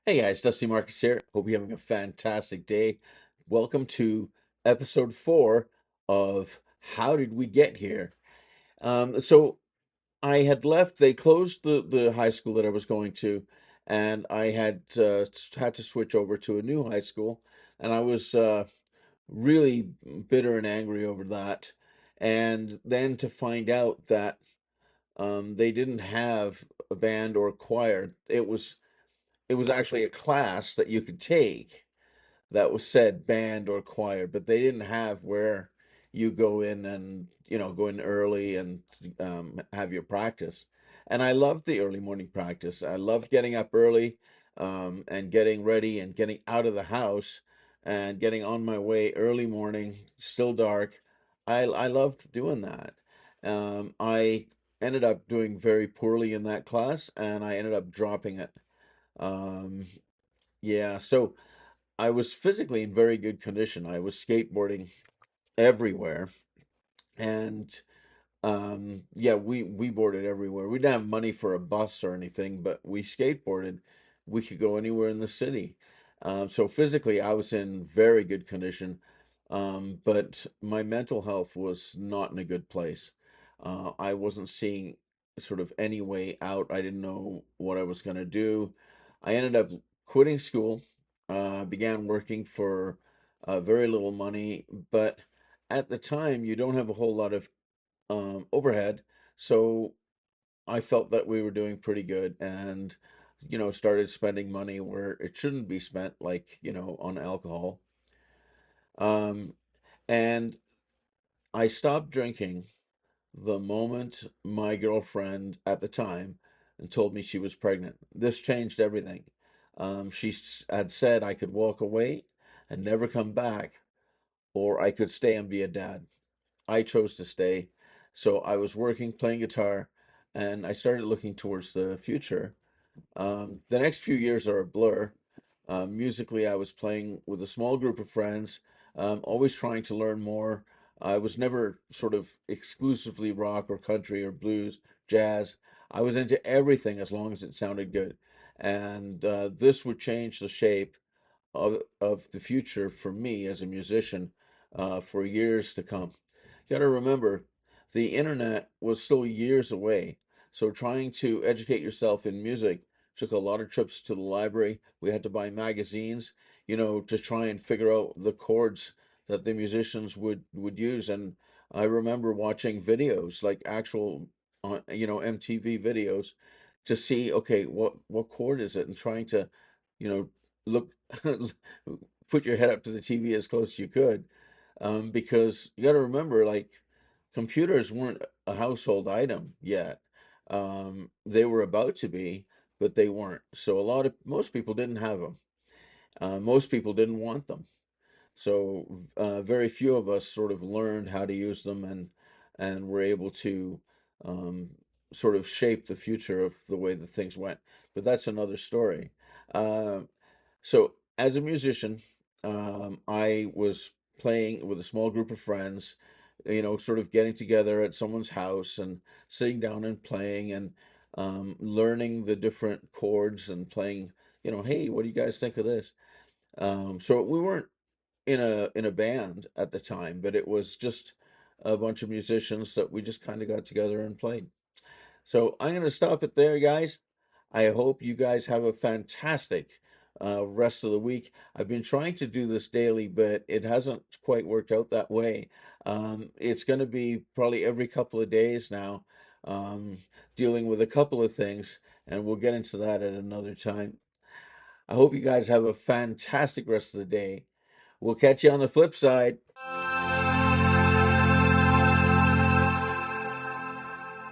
Hey guys, Dusty Marcus here. Hope you're having a fantastic day. Welcome to episode 4 of How Did We Get Here? So I had left, they closed the high school that I was going to, and I had to switch over to a new high school, and I was really bitter and angry over that. And then to find out that they didn't have a band or choir, it was actually a class that you could take that was said band or choir, but they didn't have where you go in and go in early and have your practice. And I loved the early morning practice. I loved getting up early and getting ready and getting out of the house and getting on my way early morning, still dark. I loved doing that. I ended up doing very poorly in that class, and I ended up dropping it. Um, yeah, so I was physically in very good condition. I was skateboarding everywhere, and yeah, we boarded everywhere. We didn't have money for a bus or anything, but we skateboarded. We could go anywhere in the city. So physically, I was in very good condition, but my mental health was not in a good place. I wasn't seeing sort of any way out. I didn't know what I was going to do. I ended up quitting school, began working for very little money, but at the time, you don't have a whole lot of overhead. So I felt that we were doing pretty good and, started spending money where it shouldn't be spent, like, on alcohol. Um, and I stopped drinking the moment my girlfriend at the time told me she was pregnant. This changed everything. Had said I could walk away and never come back, or I could stay and be a dad. I chose to stay. So I was working, playing guitar, and I started looking towards the future. The next few years are a blur. Musically, I was playing with a small group of friends, always trying to learn more. I was never sort of exclusively rock or country or blues, jazz. I was into everything as long as it sounded good. And this would change the shape of the future for me as a musician for years to come. You got to remember, the internet was still years away. So trying to educate yourself in music took a lot of trips to the library. We had to buy magazines, to try and figure out the chords that the musicians would use. And I remember watching videos, like actual, MTV videos, to see, okay, what chord is it, and trying to, you know, look, put your head up to the TV as close as you could, because you got to remember, like, computers weren't a household item yet. They were about to be, but they weren't. So most people didn't have them. Most people didn't want them. So very few of us sort of learned how to use them and were able to um, sort of shape the future of the way that things went. But that's another story. Um, so as a musician, I was playing with a small group of friends, sort of getting together at someone's house and sitting down and playing and learning the different chords and playing, hey, what do you guys think of this? So we weren't in a band at the time, but it was just a bunch of musicians that we just kind of got together and played. So I'm going to stop it there, guys. I hope you guys have a fantastic rest of the week. I've been trying to do this daily, but it hasn't quite worked out that way. It's going to be probably every couple of days now, um, dealing with a couple of things, and we'll get into that at another time. I hope you guys have a fantastic rest of the day. We'll catch you on the flip side.